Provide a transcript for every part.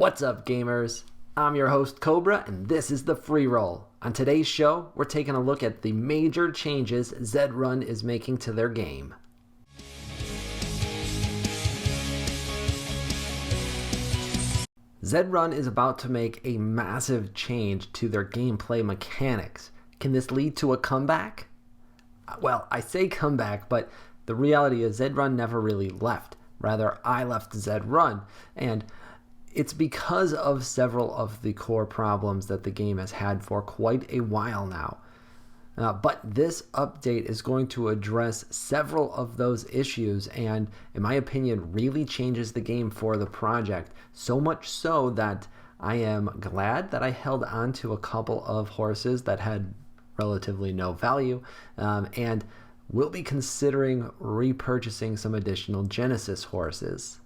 What's up, gamers? I'm your host, Cobra, and this is the Freeroll. On today's show, we're taking a look at the major changes Zed Run is making to their game. Zed Run is about to make a massive change to their gameplay mechanics. Can this lead to a comeback? Well, I say comeback, but the reality is Zed Run never really left. Rather, I left Zed Run, and it's because of several of the core problems that the game has had for quite a while now. But this update is going to address several of those issues and, in my opinion, really changes the game for the project. So much so that I am glad that I held on to a couple of horses that had relatively no value, and will be considering repurchasing some additional Genesis horses.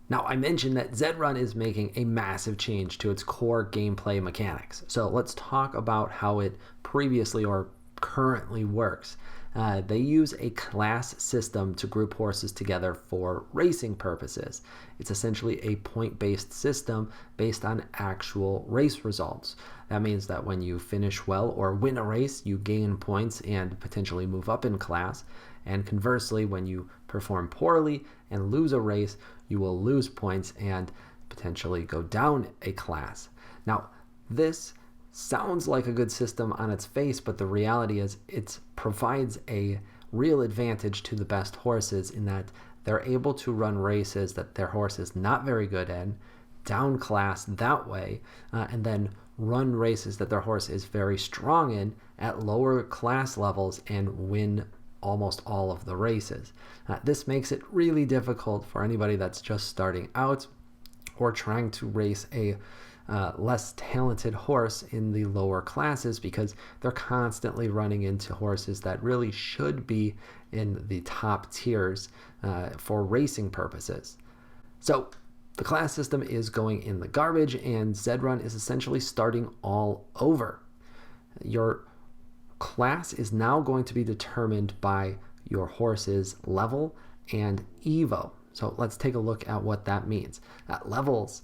Now, I mentioned that Zed Run is making a massive change to its core gameplay mechanics. So let's talk about how it previously or currently works. They use a class system to group horses together for racing purposes. It's essentially a point-based system based on actual race results. That means that when you finish well or win a race, you gain points and potentially move up in class. And conversely, when you perform poorly and lose a race, you will lose points and potentially go down a class. Now, this sounds like a good system on its face, but the reality is it provides a real advantage to the best horses in that they're able to run races that their horse is not very good in, down class that way, and then run races that their horse is very strong in at lower class levels and win almost all of the races. This makes it really difficult for anybody that's just starting out or trying to race a less talented horse in the lower classes, because they're constantly running into horses that really should be in the top tiers for racing purposes. So the class system is going in the garbage, and Zed Run is essentially starting all over. Your class is now going to be determined by your horse's level and Evo. So let's take a look at what that means. At levels,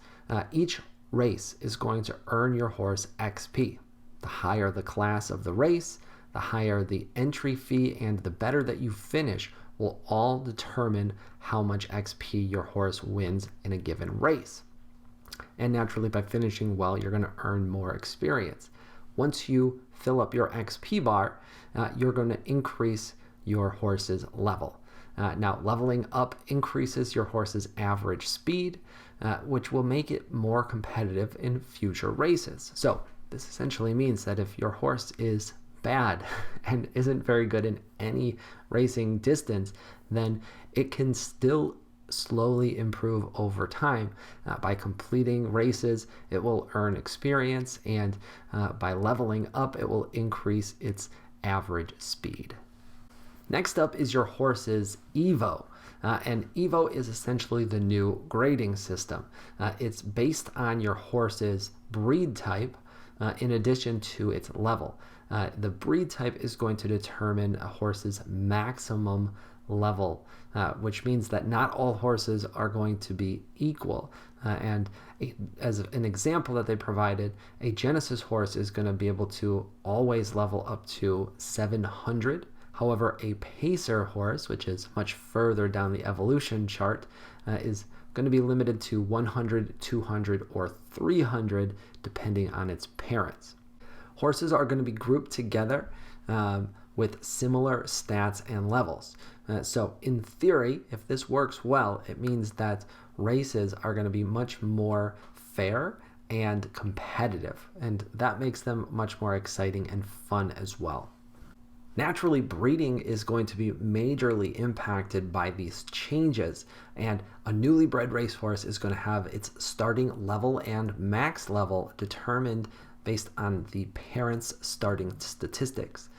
each race is going to earn your horse XP. The higher the class of the race, the higher the entry fee, and the better that you finish will all determine how much XP your horse wins in a given race. And naturally, by finishing well, you're going to earn more experience. Once you fill up your XP bar, you're going to increase your horse's level. Now, leveling up increases your horse's average speed, which will make it more competitive in future races. So this essentially means that if your horse is bad and isn't very good in any racing distance, then it can still slowly improve over time. By completing races, it will earn experience, and by leveling up, it will increase its average speed. Next up is your horse's Evo. And Evo is essentially the new grading system. It's based on your horse's breed type in addition to its level. The breed type is going to determine a horse's maximum level, which means that not all horses are going to be equal. As an example that they provided, a Genesis horse is going to be able to always level up to 700. However, a Pacer horse, which is much further down the evolution chart, is going to be limited to 100, 200, or 300, depending on its parents. Horses are going to be grouped together with similar stats and levels. So in theory, if this works well, it means that races are going to be much more fair and competitive, and that makes them much more exciting and fun as well. Naturally, breeding is going to be majorly impacted by these changes, and a newly bred racehorse is going to have its starting level and max level determined based on the parent's starting statistics.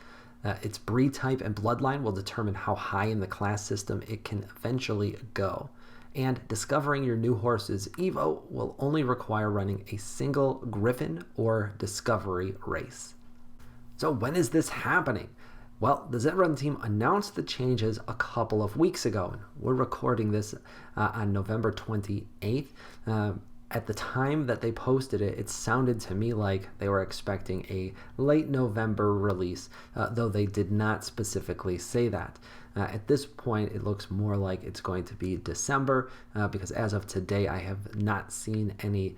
Its breed type and bloodline will determine how high in the class system it can eventually go. And discovering your new horse's Evo will only require running a single Griffin or Discovery race. So when is this happening? Well, the Zed Run team announced the changes a couple of weeks ago, and we're recording this on November 28th. At the time that they posted it, it sounded to me like they were expecting a late November release, though they did not specifically say that. At this point, it looks more like it's going to be December, because as of today, I have not seen any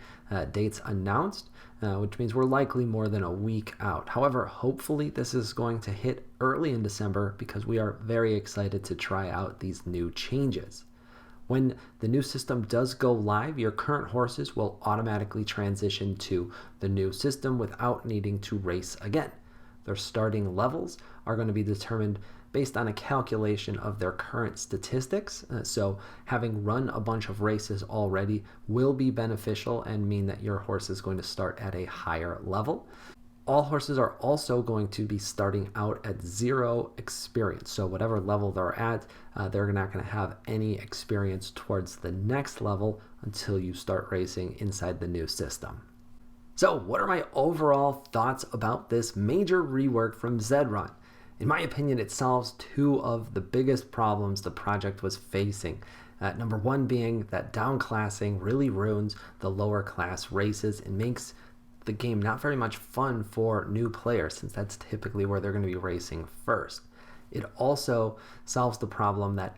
dates announced, which means we're likely more than a week out. However, hopefully this is going to hit early in December because we are very excited to try out these new changes. When the new system does go live, your current horses will automatically transition to the new system without needing to race again. Their starting levels are going to be determined based on a calculation of their current statistics. So having run a bunch of races already will be beneficial and mean that your horse is going to start at a higher level. All horses are also going to be starting out at 0 experience. So whatever level they're at, they're not going to have any experience towards the next level until you start racing inside the new system. So what are my overall thoughts about this major rework from Zed Run? In my opinion, it solves two of the biggest problems the project was facing. Number one being that downclassing really ruins the lower class races and makes the game not very much fun for new players, since that's typically where they're going to be racing first. It also solves the problem that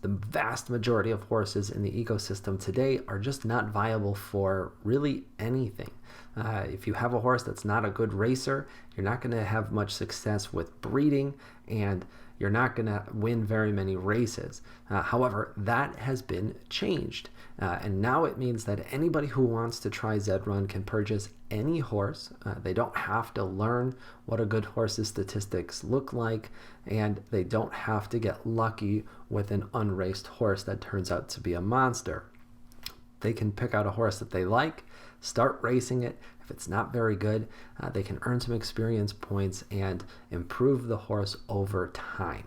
the vast majority of horses in the ecosystem today are just not viable for really anything. If you have a horse that's not a good racer, you're not going to have much success with breeding, and you're not going to win very many races. However, that has been changed. And now it means that anybody who wants to try Zed Run can purchase any horse. They don't have to learn what a good horse's statistics look like, and they don't have to get lucky with an unraced horse that turns out to be a monster. They can pick out a horse that they like, start racing it. If it's not very good, they can earn some experience points and improve the horse over time.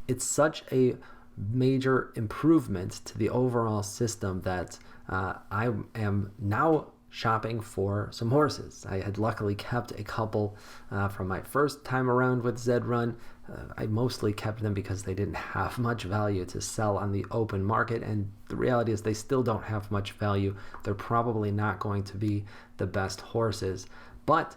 It's such a major improvement to the overall system that I am now shopping for some horses. I had luckily kept a couple from my first time around with Zed Run. I mostly kept them because they didn't have much value to sell on the open market, and the reality is they still don't have much value. They're probably not going to be the best horses, but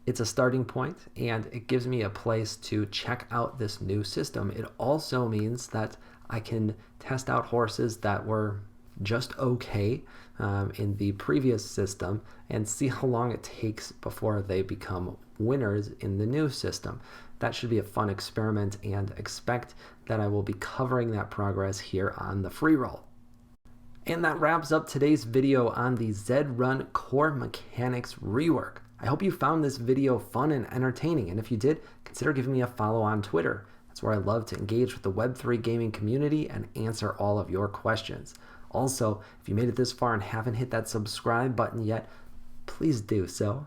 it's a starting point, and it gives me a place to check out this new system. It also means that I can test out horses that were just okay in the previous system and see how long it takes before they become winners in the new system. That should be a fun experiment, and expect that I will be covering that progress here on the Freeroll. And that wraps up today's video on the Zed Run core mechanics rework. I hope you found this video fun and entertaining, and if you did, consider giving me a follow on Twitter. That's where I love to engage with the Web3 gaming community and answer all of your questions. Also, if you made it this far and haven't hit that subscribe button yet, please do so.